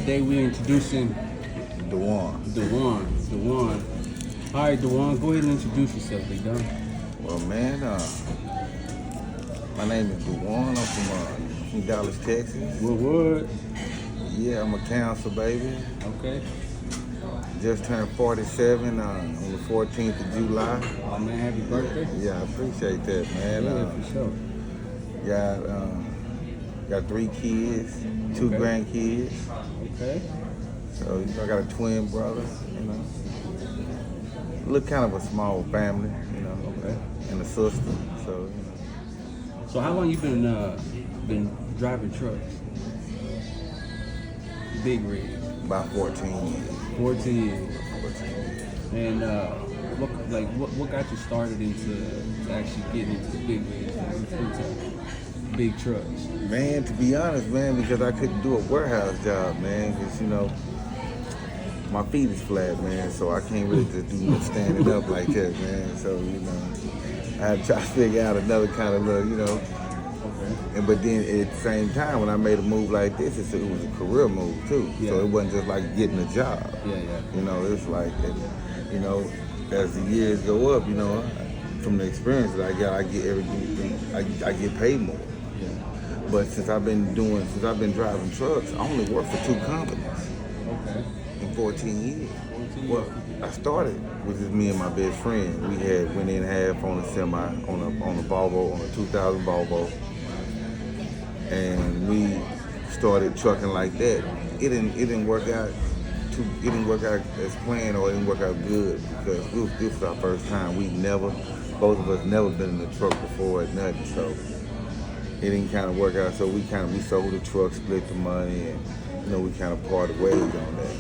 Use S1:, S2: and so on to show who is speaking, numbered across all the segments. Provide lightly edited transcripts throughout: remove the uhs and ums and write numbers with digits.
S1: today we're introducing
S2: Dewan.
S1: All right, Dewan, go ahead and introduce yourself, big dog.
S2: Well, man, my name is Dewan. I'm from Dallas, Texas.
S1: What?
S2: Yeah, I'm a counsel, baby.
S1: Okay.
S2: Just turned 47 on the 14th of July.
S1: Oh, man, happy birthday.
S2: Yeah, I appreciate that, man.
S1: Yeah, for sure.
S2: Got 3 kids, 2 grandkids.
S1: Okay.
S2: So, I got a twin brother, Look kind of a small family,
S1: Okay.
S2: and a sister, so,
S1: So how long you been driving trucks? Big rigs.
S2: About 14 years.
S1: 14 years.
S2: 14 years.
S1: And what got you started into actually getting into the big rigs, into big trucks?
S2: Man, to be honest, man, because I couldn't do a warehouse job, man, because, my feet is flat, man, so I can't really just do no standing up like that, man. So, I had to try to figure out another kind of little,
S1: Okay.
S2: But then at the same time, when I made a move like this, it was a career move too.
S1: Yeah.
S2: So it wasn't just like getting a job.
S1: Yeah.
S2: It's like, as the years go up, from the experience that I got, I get everything, I get paid more.
S1: Yeah.
S2: But since I've been driving trucks, I only worked for 2 companies.
S1: Okay.
S2: In 14 years.
S1: 14 years.
S2: Well, I started with just me and my best friend. We had went in half on a semi, on a Volvo, on a 2000 Volvo, and we started trucking like that. It didn't work out as planned, or it didn't work out good, because this was our first time. Both of us never been in a truck before or nothing, so it didn't kind of work out. So we sold the truck, split the money, and we kind of parted ways on that.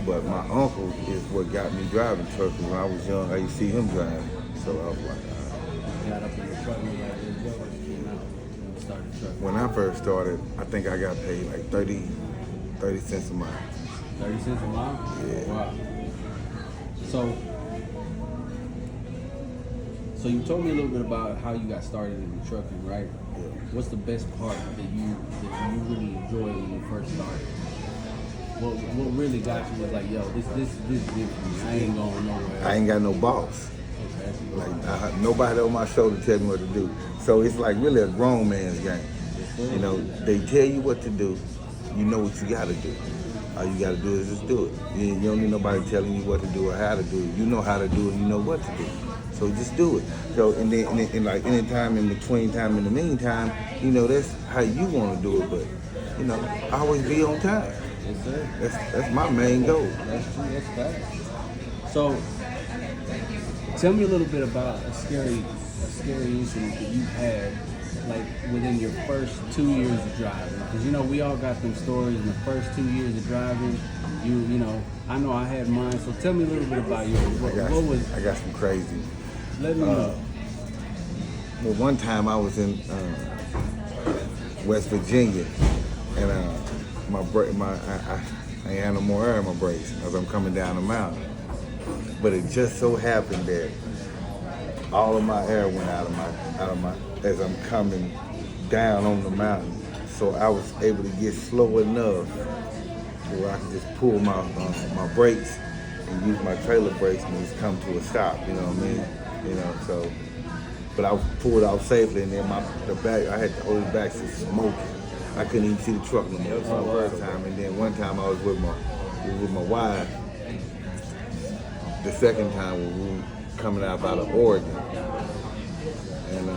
S2: But my uncle is what got me driving trucks. When I was young, I used to see him driving. So I was like,
S1: Got up in the truck and started trucking.
S2: when I first started, I think I got paid like 30 cents a mile.
S1: 30 cents a mile?
S2: Yeah.
S1: Wow. So you told me a little bit about how you got started in the trucking, right?
S2: Yeah.
S1: What's the best part that you really enjoyed when you first started? What really got you was like, yo, this is different. I ain't going nowhere.
S2: I ain't got no boss.
S1: Okay.
S2: Like nobody on my shoulder tell me what to do. So it's like really a grown man's game. They tell you what to do. You know what you got to do. All you got to do is just do it. You don't need nobody telling you what to do or how to do it. You know how to do it. You know what to do. So just do it. So and like anytime in between time, in the meantime, that's how you want to do it. But always be on time.
S1: Yes, sir.
S2: That's my main goal.
S1: That's true. That's fact. So, tell me a little bit about a scary incident that you had, like within your first 2 years of driving. Because we all got them stories in the first 2 years of driving. I know I had mine. So tell me a little bit about yours.
S2: I got some crazy.
S1: Let me know.
S2: Well, one time I was in West Virginia, and I ain't had no more air in my brakes as I'm coming down the mountain. But it just so happened that all of my air went out of my as I'm coming down on the mountain. So I was able to get slow enough where I could just pull my brakes and use my trailer brakes and just come to a stop. You know what I mean? So. But I pulled out safely, and then I had the whole back smoking. I couldn't even see the truck no more. That was my first time, and then one time I was with my wife. The second time we were coming out of Oregon, and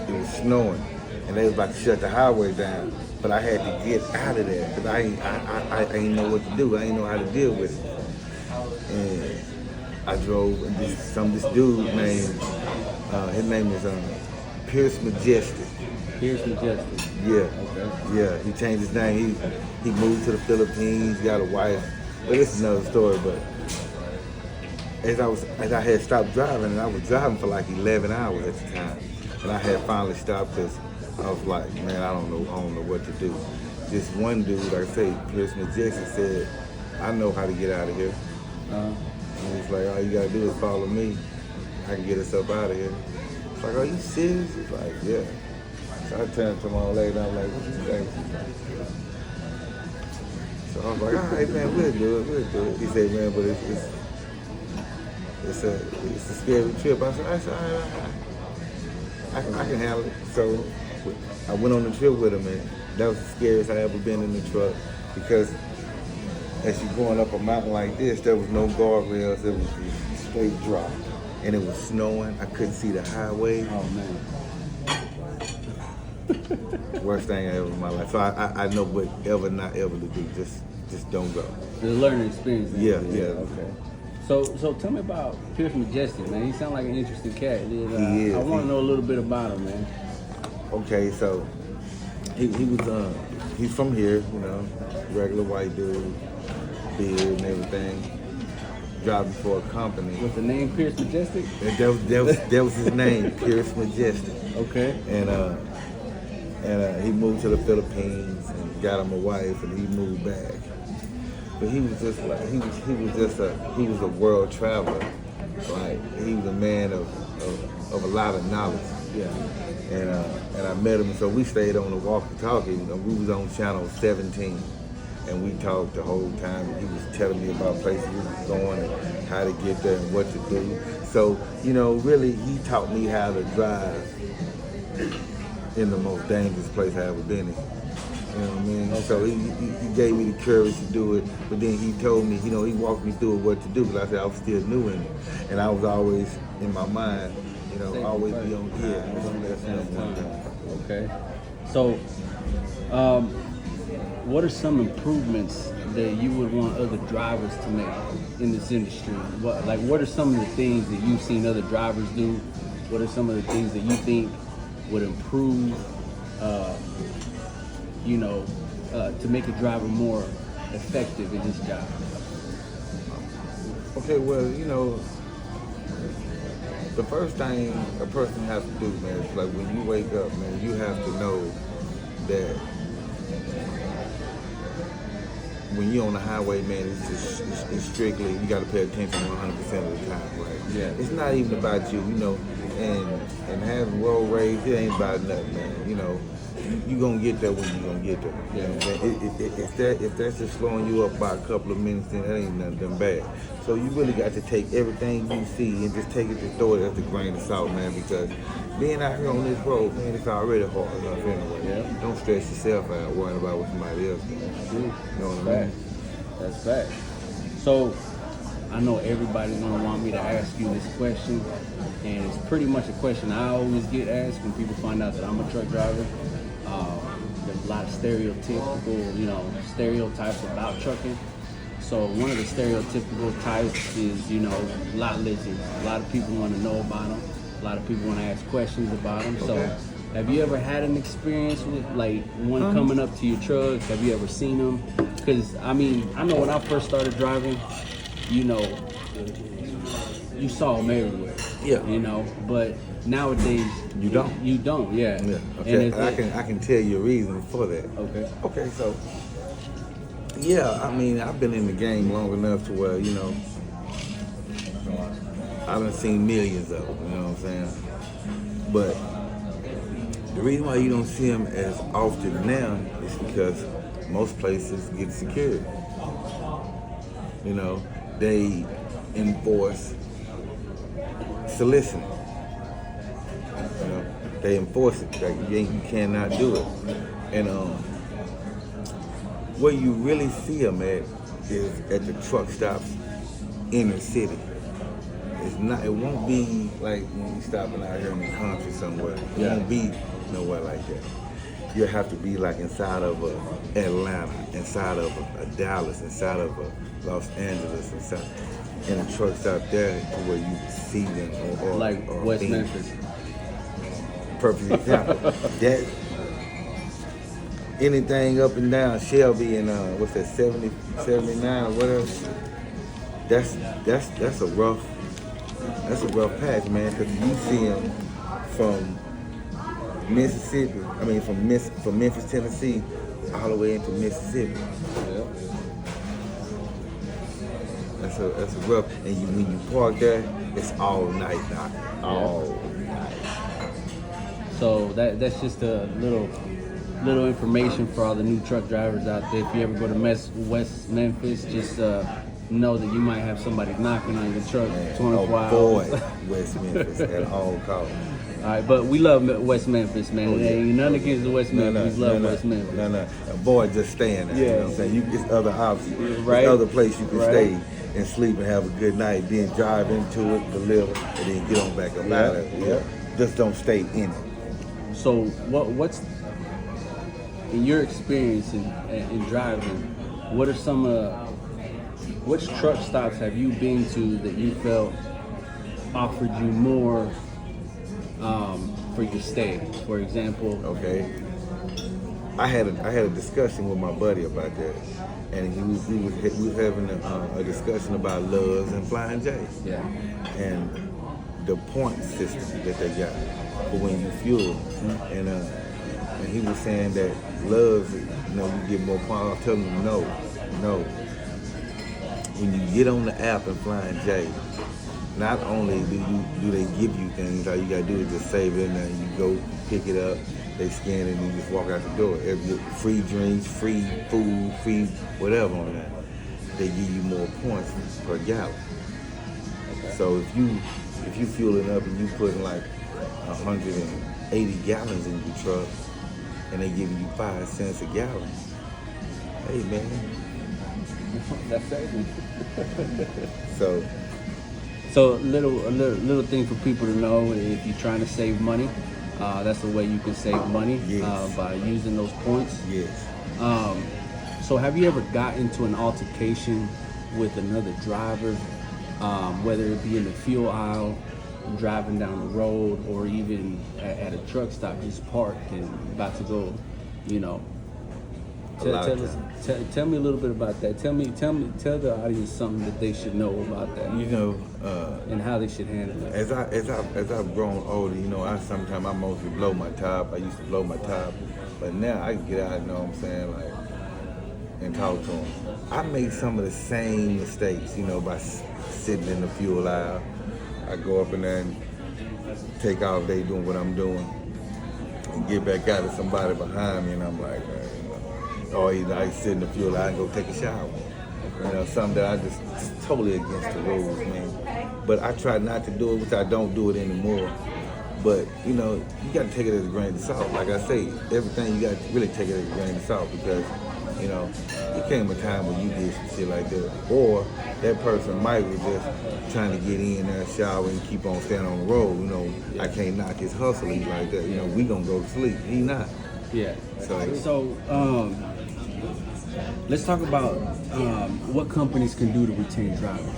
S2: it was snowing, and they was about to shut the highway down. But I had to get out of there because I ain't know what to do. I ain't know how to deal with it. And I drove, and this dude named, his name is Pierce Majestic.
S1: Pierce Majestic.
S2: Yeah.
S1: Okay.
S2: Yeah, he changed his name. He moved to the Philippines, got a wife. But this is another story, but as I had stopped driving, and I was driving for like 11 hours at the time, and I had finally stopped because I was like, man, I don't know what to do. This one dude, like I say, Pierce Majestic, said, I know how to get out of here. And he's like, all you gotta do is follow me. I can get us up out of here. It's like, are you serious? He's like, yeah. So I turned to my old lady and I'm like, what you think? So I was like, all right, man, we'll do it. He said, man, but it's a scary trip. I said, all right. I can handle it. So I went on the trip with him, and that was the scariest I ever been in the truck because as you're going up a mountain like this, there was no guardrails. It was just straight drop, and it was snowing. I couldn't see the highway.
S1: Oh man.
S2: Worst thing I ever in my life. So I know whatever not ever to do. Just don't go.
S1: The learning experience.
S2: Yeah.
S1: Okay. So tell me about Pierce Majestic, man. He sounds like an interesting cat.
S2: He is.
S1: I want to know a little bit about him, man.
S2: Okay, so he was he's from here, you know, regular white dude, beard and everything. Driving for a company.
S1: With the name Pierce Majestic?
S2: And that was his name, Pierce Majestic.
S1: Okay.
S2: And he moved to the Philippines and got him a wife, and he moved back. But he was just like he was a world traveler. Like he was a man of a lot of knowledge.
S1: Yeah.
S2: And I met him, so we stayed on the walkie-talkie. We was on channel 17, and we talked the whole time. He was telling me about places he was going and how to get there and what to do. So, you know, really, he taught me how to drive in the most dangerous place I ever been in. You know what I mean? Okay. So he gave me the courage to do it, but then he told me, you know, he walked me through what to do, because I said I was still new in it. And I was always, in my mind, you know, always be on
S1: Okay. So, what are some improvements that you would want other drivers to make in this industry? What are some of the things that you've seen other drivers do? What are some of the things that you think would improve, to make a driver more effective in his job?
S2: Okay, well, you know, the first thing a person has to do, man, is like when you wake up, man, you have to know that when you're on the highway, man, it's strictly, you got to pay attention 100% of the time, right?
S1: Yeah.
S2: It's not even about you, you know, and having road rage, it ain't about nothing, man. You know, you gonna get there when you gonna get there.
S1: Yeah.
S2: If that's just slowing you up by a couple of minutes, then that ain't nothing bad. So you really got to take everything you see and just take it to throw it as a grain of salt, man, because being out here on this road, man, it's already hard enough anyway.
S1: Yeah.
S2: Don't stress yourself out worrying about what somebody else doing. You know what I mean?
S1: That's fact. So, I know everybody's gonna want me to ask you this question, and it's pretty much a question I always get asked when people find out that I'm a truck driver. There's a lot of stereotypes about trucking. So one of the stereotypical types is, lot lizards. A lot of people want to know about them. A lot of people want to ask questions about them. So have you ever had an experience with one coming up to your truck? Have you ever seen them? Because I know when I first started driving, you saw them everywhere.
S2: Yeah.
S1: But nowadays
S2: you don't.
S1: You don't. Yeah.
S2: Okay. And I can tell you a reason for that.
S1: Okay.
S2: Okay. So. Yeah, I've been in the game long enough to where, I done seen millions of them, you know what I'm saying? But the reason why you don't see them as often now is because most places get security. They enforce soliciting. They enforce it, like you cannot do it. And where you really see them at is at the truck stops in the city. It won't be like when you stopping out here in the country somewhere. It won't be nowhere like that. You'll have to be like inside of Atlanta, inside of a Dallas, inside of a Los Angeles, in a truck stop there to where you see them or
S1: West Memphis.
S2: Perfect example. That anything up and down Shelby and 70, 79 or whatever. That's a rough patch, man. Because you see them from Mississippi. From Memphis, Tennessee, all the way into Mississippi.
S1: Yeah.
S2: That's a rough. And when you park there, it's all night, Doc. All night.
S1: So that's just a little information for all the new truck drivers out there. If you ever go to West Memphis, just know that you might have somebody knocking on your truck 24 hours.
S2: Avoid West Memphis at all costs.
S1: All right, but we love West Memphis, man.
S2: Oh, yeah.
S1: Ain't nothing against the West Memphis. We love West Memphis.
S2: No. Avoid just staying there.
S1: Yeah.
S2: You know what I'm saying? It's other options.
S1: Right.
S2: There's other place you can
S1: Right.
S2: stay and sleep and have a good night, then drive into it, deliver, and then get on back up out of it.
S1: Yeah.
S2: Just don't stay in it.
S1: So what's in your experience in driving? What are some which truck stops have you been to that you felt offered you more for your stay? For example,
S2: Okay. I had a discussion with my buddy about that, and we was having a discussion about Loves and Flying J.
S1: yeah,
S2: And the point system that they got for when you fuel. And he was saying that Loves, you get more points. I was telling him no. When you get on the app and Flying J, not only do they give you things, all you gotta do is just save it in there, and you go pick it up, they scan it, and you just walk out the door. Every free drinks, free food, free whatever on that. They give you more points per gallon.
S1: okay.
S2: So if you fueling up and you putting like 180 gallons in your truck, and they giving you 5 cents a gallon, hey man.
S1: That's saving.
S2: So
S1: a little thing for people to know: if you're trying to save money, that's the way you can save money.
S2: Yes.
S1: By using those points.
S2: yes.
S1: So have you ever got into an altercation with another driver, whether it be in the fuel aisle, driving down the road, or even at a truck stop, just parked and about to go, Tell me a little bit about that. Tell the audience something that they should know about that, and how they should handle it.
S2: As I've grown older, sometimes I mostly blow my top. I used to blow my top, but now I can get out, like, and talk to them. I make some of the same mistakes, by sitting in the fuel aisle. I go up in there and take off. They doing what I'm doing, and get back out of somebody behind me, and I'm like, or either I sit in the fuel aisle and go take a shower. Something that I just totally against the rules, man. But I try not to do it, which I don't do it anymore. But, you got to take it as a grain of salt. Like I say, everything you got to really take it as a grain of salt because, it came a time when you did some shit like that. Or that person might was just trying to get in there, shower, and keep on staying on the road. I can't knock his hustle. He's like that. We gonna go to sleep. He not.
S1: Yeah.
S2: So
S1: let's talk about what companies can do to retain drivers.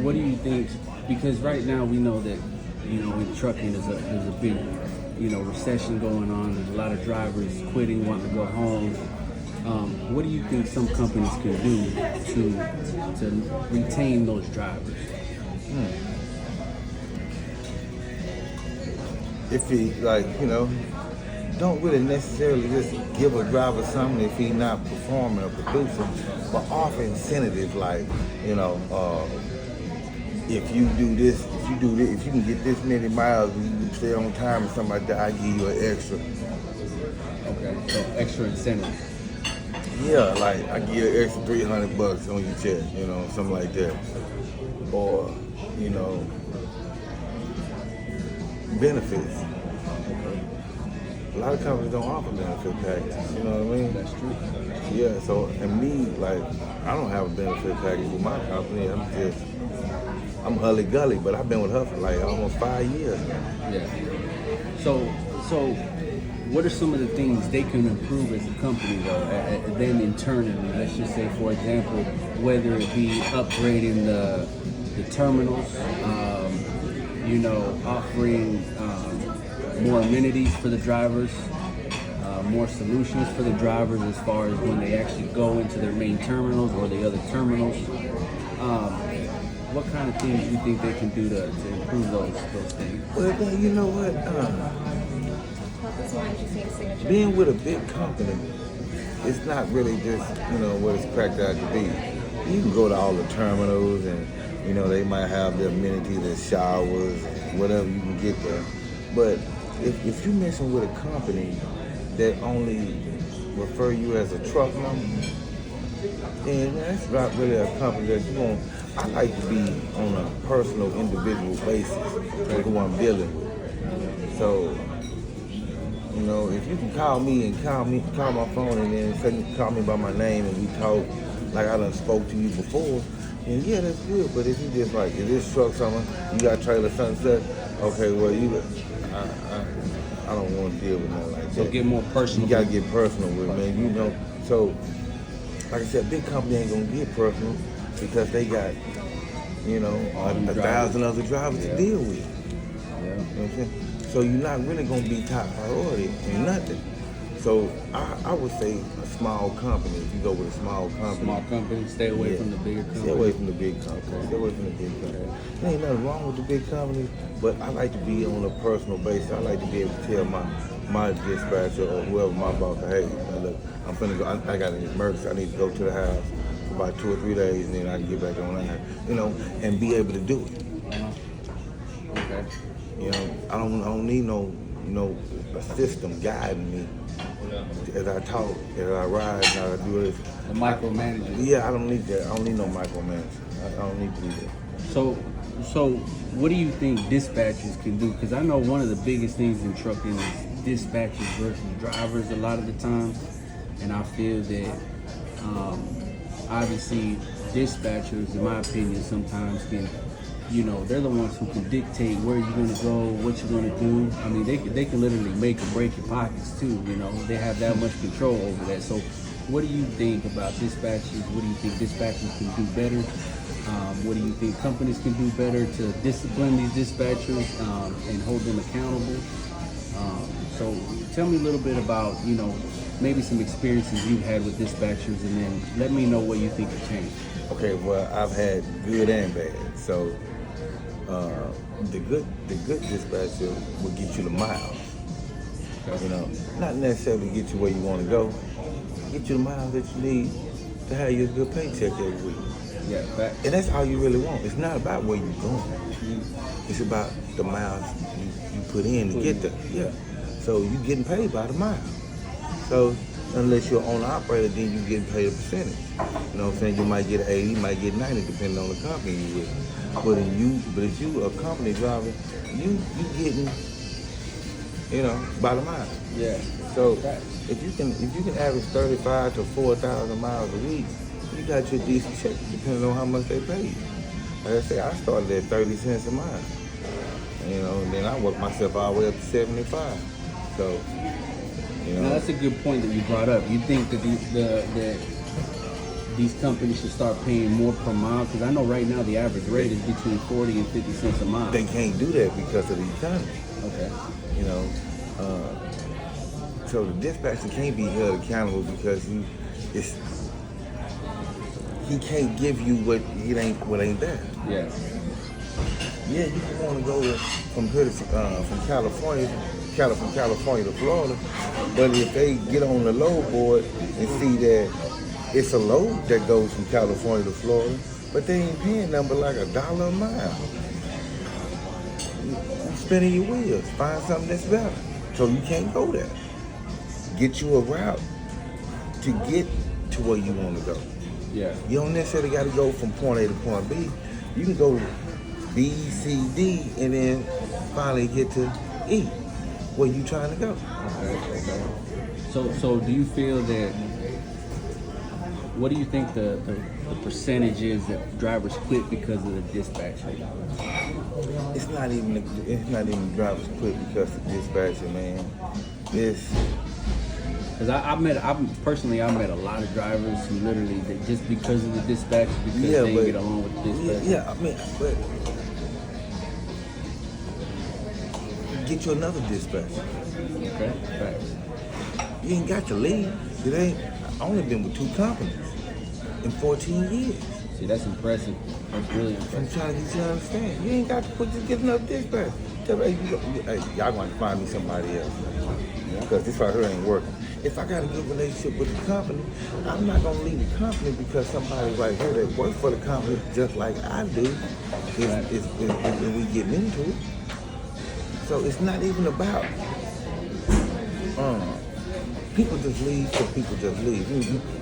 S1: What do you think? Because right now we know that in trucking there's a big recession going on. There's a lot of drivers quitting, wanting to go home. What do you think some companies can do to retain those drivers?
S2: If he don't really necessarily just give a driver something if he's not performing or producing, but offer incentives like, if you do this, if you can get this many miles, you can stay on time or something like that, I give you an extra.
S1: Okay, so extra incentive.
S2: Yeah, like I give you an extra $300 on your check, something like that. Or, benefits. A lot of companies don't offer benefit packages, you know what I mean?
S1: That's true.
S2: Yeah, so, and me, like, I don't have a benefit package with my company. I'm Hully Gully, but I've been with her for like almost 5 years now.
S1: Yeah. So what are some of the things they can improve as a company, though, them internally? Let's just say, for example, whether it be upgrading the terminals, offering more amenities for the drivers, more solutions for the drivers as far as when they actually go into their main terminals or the other terminals. What kind of things do you think they can do to improve those things?
S2: Well, you know what? Being with a big company, it's not really just, what it's cracked out to be. You can go to all the terminals and, they might have the amenities, the showers, whatever you can get there. But if you messing with a company that only refer you as a truck number, then that's not really a company that you want. I like to be on a personal, individual basis with who I'm dealing with. So, you know, if you can call me and call my phone and then call me by my name and we talk like I done spoke to you before, then yeah, that's good. But if you just like, is this truck something, you got trailer sunset, okay, well I don't want to deal with nothing like that.
S1: So get more personal.
S2: You gotta get personal with it, man. You know, so like I said, big company ain't gonna get personal because they got, you know, 1,000 other drivers to deal with.
S1: Yeah.
S2: You know what I'm saying? So you're not really gonna be top priority in nothing. So I would say a small company. If you go with a small company,
S1: stay away from the bigger company.
S2: Stay away from the big company. Stay away from the big company. There ain't nothing wrong with the big companies, but I like to be on a personal basis. I like to be able to tell my dispatcher or whoever my boss, hey, look, I'm finna go. I got an emergency. I need to go to the house for about 2 or 3 days, and then I can get back online. You know, and be able to do it.
S1: Okay.
S2: You know, I don't need no a system guiding me as I talk, as I ride, and I do this.
S1: The micromanager.
S2: Yeah, I don't need that. I don't need no micromanagement. I don't need to do that.
S1: So what do you think dispatchers can do? Because I know one of the biggest things in trucking is dispatchers versus drivers a lot of the time, and I feel that obviously dispatchers, in my opinion, sometimes can, you know, they're the ones who can dictate where you're gonna go, what you're gonna do. I mean, they can literally make or break your pockets too. You know, they have that much control over that. So, what do you think about dispatchers? What do you think dispatchers can do better? What do you think companies can do better to discipline these dispatchers and hold them accountable? So, tell me a little bit about, you know, maybe some experiences you've had with dispatchers, and then let me know what you think have changed.
S2: Okay, well, I've had good and bad. So. The good dispatcher will get you the miles. You know, not necessarily get you where you want to go. Get you the miles that you need to have your good paycheck every week.
S1: Yeah, fact.
S2: And that's all you really want. It's not about where you're going. It's about the miles you put in to get there. Yeah. So you're getting paid by the mile. So unless you're an owner-operator, then you're getting paid a percentage. You know what I'm saying? You might get 80, you might get 90, depending on the company you're with. But if you a company driver, you getting, you know, by the mile.
S1: Yeah.
S2: So if you can average 35 to 4,000 miles a week, you got your decent check, depending on how much they pay you. Like I say, I started at 30 cents a mile. You know, and then I worked myself all the way up to 75. So, you know.
S1: Now that's a good point that you brought up. You think that these companies should start paying more per mile? Because I know right now the average rate is between 40 and 50 cents a mile.
S2: They can't do that because of the economy.
S1: Okay.
S2: You know, so the dispatcher can't be held accountable because he can't give you what ain't there.
S1: Yeah.
S2: Yeah, you can want to go from California to Florida, but if they get on the load board and see that it's a load that goes from California to Florida, but they ain't paying nothing like $1 a mile. You're spinning your wheels. Find something that's better. So you can't go there. Get you a route to get to where you want to go.
S1: Yeah.
S2: You don't necessarily got to go from point A to point B. You can go B, C, D, and then finally get to E, where you trying to go.
S1: Okay. So do you feel that? What do you think the percentage is that drivers quit because of the dispatcher?
S2: It's not even drivers quit because of dispatcher, man.
S1: Because I met a lot of drivers who literally, just because of the dispatch, because they didn't get along with the dispatch.
S2: Yeah, I mean, but get you another dispatcher.
S1: Okay, facts.
S2: You ain't got to leave. I only been with 2 companies in 14 years.
S1: See, that's impressive. That's really
S2: I'm
S1: impressive.
S2: trying to get you to understand. You ain't got to just get another dispatcher. Tell me, hey, y'all going to find me somebody else. Because this right here ain't working. If I got a good relationship with the company, I'm not going to leave the company because somebody right here that works for the company just like I do is we getting into it. So it's not even about People just leave because people just leave.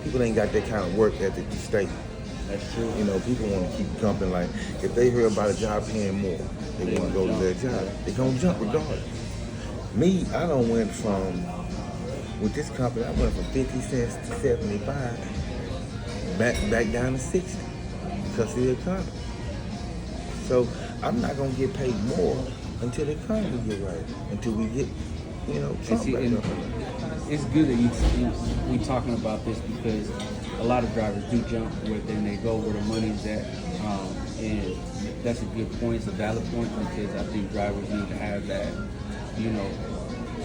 S2: People ain't got that kind of work ethic to stay.
S1: That's true.
S2: You know, people want to keep jumping. Like, if they hear about a job paying more, they want to go to their job. They're going to jump regardless. Me, I done went from, with this company, I went from 50 cents to 75, back down to 60 because of the economy. So I'm not going to get paid more until the economy get right, until we get, Trump back up.
S1: It's good that we talking about this because a lot of drivers do jump then they go where the money's at, and that's a good point. It's a valid point because I think drivers need to have that,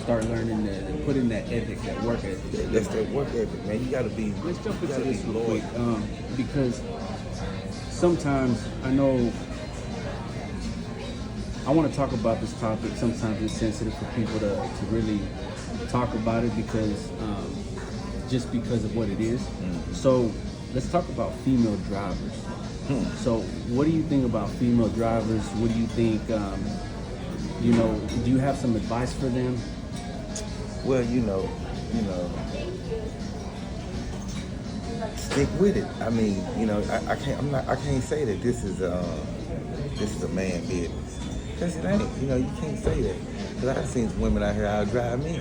S1: start learning to put in that ethic, that work ethic.
S2: That's that work ethic, man. You gotta be.
S1: Let's jump into this real quick, because sometimes I know I want to talk about this topic. Sometimes it's sensitive for people to really talk about it because just because of what it is. So let's talk about female drivers. So what do you think about female drivers? What do you think? Do you have some advice for them?
S2: Well, stick with it. I mean, I can't say that this is a man business. Because it ain't. You can't say that. Because I've seen some women out here out drive me.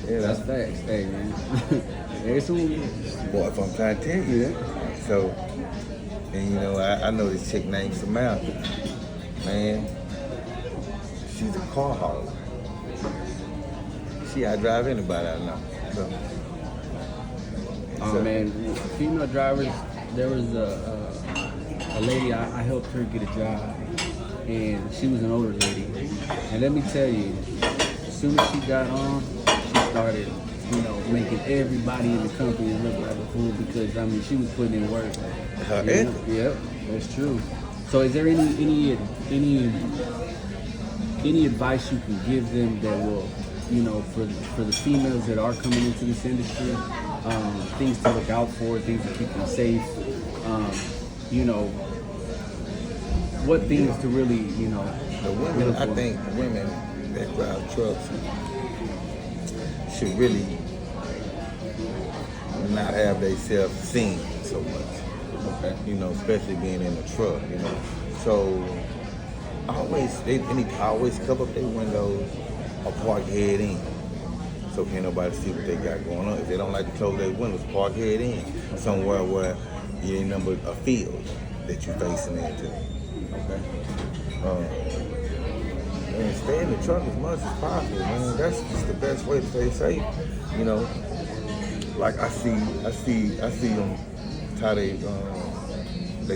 S1: Yeah, that's facts. Hey, man. There's some.
S2: Boy, if I'm trying to tell you.
S1: Yeah.
S2: So, and I know this chick named Samantha. Man, she's a car hauler. She outdrive anybody I know. So,
S1: man, female drivers. There was a lady I helped her get a job, and she was an older lady. And let me tell you, as soon as she got on, she started, making everybody in the company look like a fool because she was putting in work. Yep, that's true. So, is there any advice you can give them that will, for the females that are coming into this industry, things to look out for, things to keep them safe, what things to really,
S2: the women, I think women that drive trucks should really not have themselves seen so much.
S1: Okay.
S2: Especially being in a truck, So I always cover up their windows or park head in. So can't nobody see what they got going on. If they don't like to close their windows, park head in somewhere where you ain't number a field that you're facing into.
S1: Okay.
S2: And stay in the truck as much as possible, man. That's just the best way to stay safe. Like I see them tie they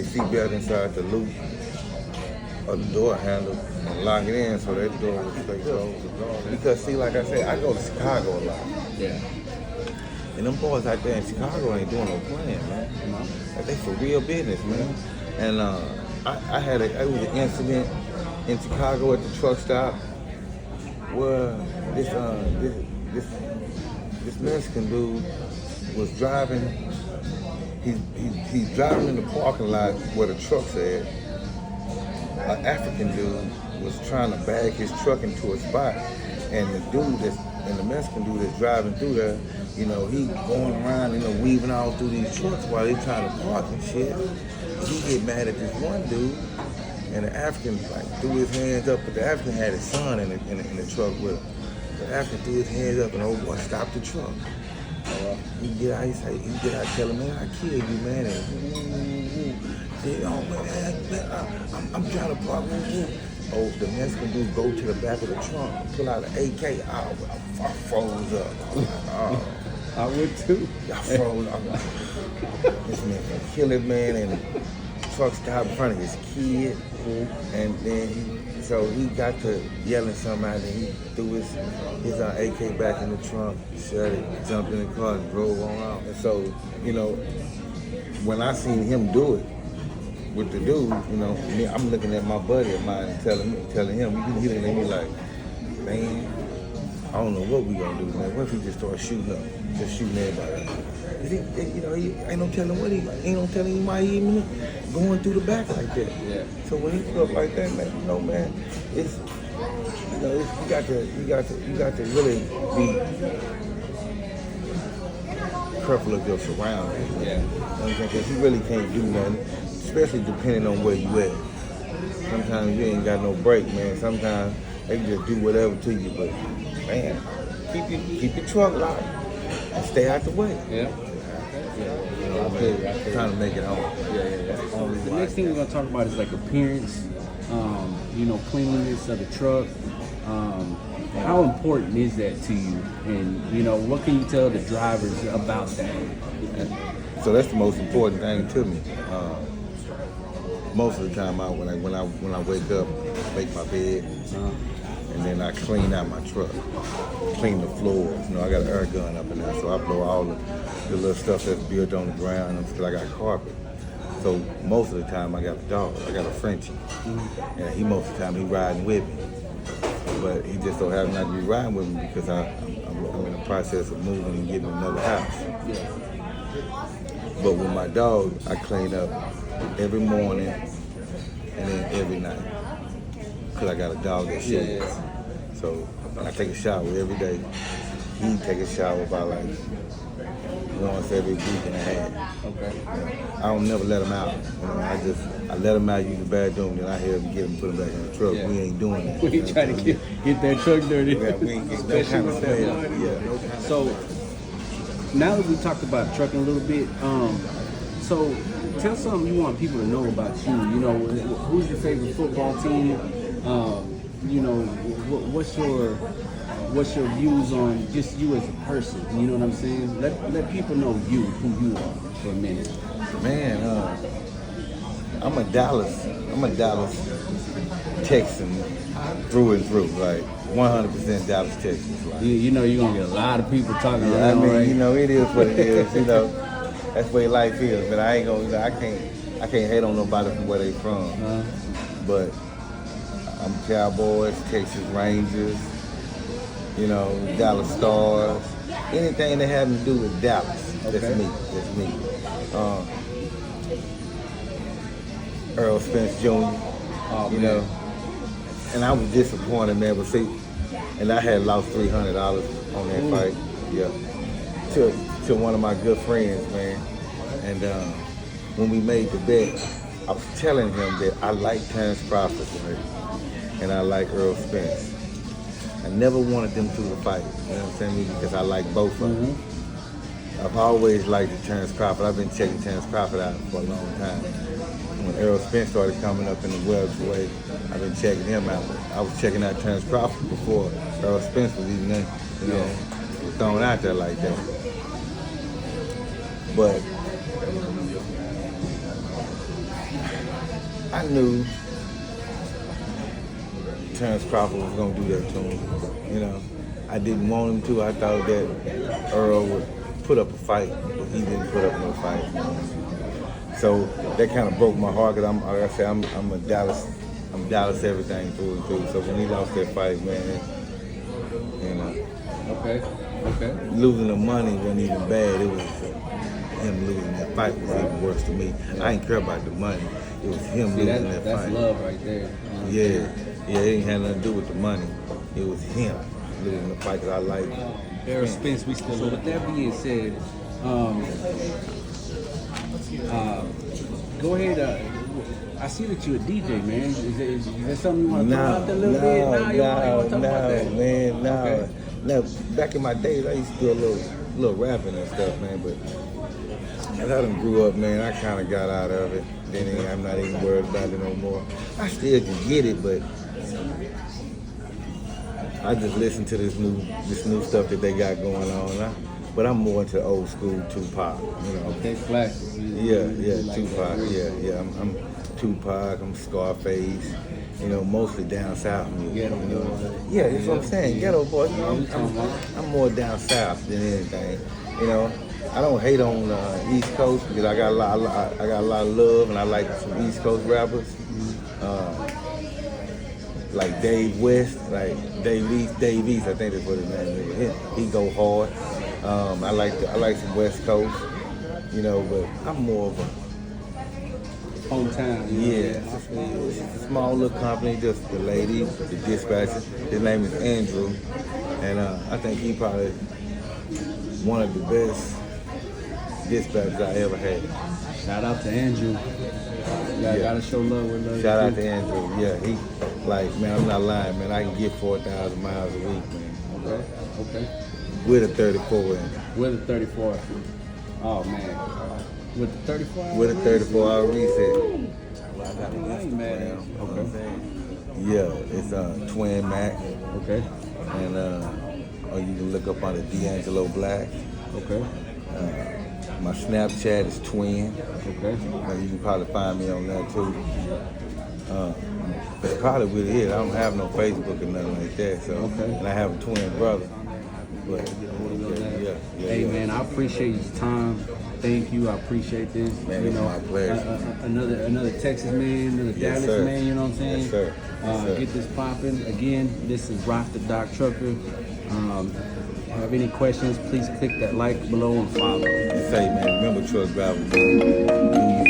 S2: seatbelt inside the loop of the door handle and lock it in so that door will stay closed. Because see, like I said, I go to Chicago a lot.
S1: Yeah.
S2: And them boys out there in Chicago ain't doing no playing, man. Like, they for real business, man. And it was an incident in Chicago at the truck stop where this Mexican dude was driving. He's driving in the parking lot where the truck's at. An African dude was trying to bag his truck into a spot, and the Mexican dude that's driving through there, he going around, weaving all through these trucks while they trying to park and shit. And he get mad at this one dude, and the African threw his hands up, but the African had his son in the truck with him. The African threw his hands up, and old boy stopped the truck. He get out, tell him, man, I killed you, man. And said, oh man, I'm trying to park. Oh, the Mexican dude go to the back of the trunk, pull out an AK. I froze up.
S1: I would too.
S2: I froze up. This man can kill it, man, and the truck stopped in front of his kid. And then he got to yelling something out, and he threw his AK back in the trunk, shut it, jumped in the car, and drove on out. And so, when I seen him do it with the dude, I'm looking at my buddy of mine and telling him, he looking at me like, man, I don't know what we gonna do, man. What if he just start shooting up, just shooting everybody? He ain't no telling why he even going through the back like that.
S1: Yeah.
S2: So when he put up like that, man, man, it's You know, you got to really be careful of your surroundings. Man.
S1: Yeah.
S2: You know what I'm saying? Because you really can't do nothing, especially depending on where you at. Sometimes you ain't got no break, man. Sometimes they can just do whatever to you, but man, keep your truck locked and stay out the way.
S1: Yeah.
S2: You know, I'm trying to make it home.
S1: So the next thing we're gonna talk about is like appearance, you know, cleanliness of the truck. How important is that to you? And you know, what can you tell the drivers about that?
S2: So that's the most important thing to me. Most of the time, when I wake up, make my bed, and then I clean out my truck, clean the floors. You know, I got an air gun up in there, so I blow all the little stuff that's built on the ground because I got carpet. So most of the time, I got a dog. I got a Frenchie, and most of the time he riding with me. But he just don't happen not to be riding with me because I'm in the process of moving and getting another house. But with my dog, I clean up every morning and then every night because I got a dog that sheds. So I take a shower every day. He take a shower about like once every week and a half.
S1: Okay.
S2: You know, I don't never let him out. You know, I let him out, use the bathroom, then I help him get him, put him back in the truck.
S1: Yeah.
S2: We ain't doing that.
S1: We ain't trying to get that truck dirty.
S2: Yeah, we ain't getting no kind of smell. Yeah, no kind of
S1: So now that we talked about trucking a little bit, so tell something you want people to know about you. You know, who's your favorite football team? You know, what's your views on just you as a person? You know what I'm saying? Let people know you, who you are for a minute.
S2: Man, I'm a Dallas Texan through and through, like 100% Dallas Texans. Like,
S1: You know you're gonna get a lot of people talking
S2: I
S1: around,
S2: mean,
S1: right?
S2: you know, it is what it is. You know, that's the way life is. But I ain't gonna, you know, I can't hate on nobody from where they from. But I'm Cowboys, Texas Rangers, you know, Dallas Stars, anything that having to do with Dallas.
S1: Okay.
S2: That's me. Earl Spence Jr.
S1: Oh,
S2: you
S1: man.
S2: know, and I was disappointed, man. But see, and I had lost $300 on that fight, to one of my good friends, man. And when we made the bet, I was telling him that I like Terrence Crawford, right? And I like Earl Spence. I never wanted them two to fight, you know what I'm saying? Because I like both of them. I've always liked Terrence Crawford. I've been checking Terrence Crawford out for a long time. When Earl Spence started coming up in the welterweight, I've been checking him out. I was checking out Terrence Crawford before Earl Spence was even, you know, thrown out there like that. But I knew Terrence Crawford was gonna do that to him. You know, I didn't want him to. I thought that Earl would put up a fight, but he didn't put up no fight. So that kind of broke my heart because like I said, I'm a Dallas everything through and through. So when he lost that fight, man, you know.
S1: Okay.
S2: Losing the money wasn't even bad. It was him losing that fight was even worse to me. I didn't care about the money. It was him losing that
S1: that's
S2: fight.
S1: That's love right there.
S2: Yeah, it ain't had nothing to do with the money. It was him losing the fight because I like
S1: Earl Spence, we still. So with that being said, go ahead. I see that you're a DJ, man. Is there something you want to talk about that a little bit? You want to talk about that?
S2: Man, no.
S1: Okay.
S2: Now, back in my days, I used to do a little rapping and stuff, man. But as I done grew up, man, I kind of got out of it. Then I'm not even worried about it no more. I still can get it, but I just listen to this new stuff that they got going on. But I'm more into old school Tupac, you know.
S1: Okay, classics.
S2: Yeah,
S1: like
S2: Tupac.
S1: that.
S2: Yeah. I'm Tupac. I'm Scarface. You know, mostly down south music.
S1: Ghetto
S2: you know.
S1: boy.
S2: Yeah, that's what I'm saying.
S1: Yeah.
S2: Ghetto boy. You know, I'm more down south than anything. You know, I don't hate on East Coast because I got a lot of love, and I like some East Coast rappers. Like Dave West, like Dave East, I think that's what his name is. He go hard. I like some West Coast, you know, but I'm more of a
S1: hometown. You know?
S2: Yeah, it's a small little company. Just the lady, the dispatcher. His name is Andrew, and I think he probably one of the best dispatchers I ever had.
S1: Shout out to Andrew. Yeah, gotta show love with love.
S2: Shout out to Andrew. Yeah, he like, man, I'm not lying, man. I can get 4,000 miles a week, man.
S1: Okay.
S2: With a 34 engine.
S1: With a 34. Oh man. With the 34.
S2: With a 34-hour reset.
S1: I ain't mad at him. Okay.
S2: Yeah, it's TwinnMacc,
S1: Okay.
S2: and or you can look up under D'Angelo Black.
S1: Okay.
S2: My Snapchat is Twinn.
S1: Okay.
S2: You can probably find me on there too. That's probably really it. I don't have no Facebook or nothing like that. So,
S1: Okay.
S2: And I have a twin brother. But
S1: Hey man, I appreciate your time. Thank you. I appreciate this.
S2: Man,
S1: you
S2: it's
S1: know,
S2: my pleasure.
S1: Another Texas man, another
S2: Yes,
S1: Dallas
S2: sir.
S1: man. You know what I'm saying?
S2: Yes, sir. Yes, sir.
S1: Get this popping. Again, this is Rock the Doc Trucker. Have any questions? Please click that like below and follow.
S2: And say, man, remember truck drivers, do you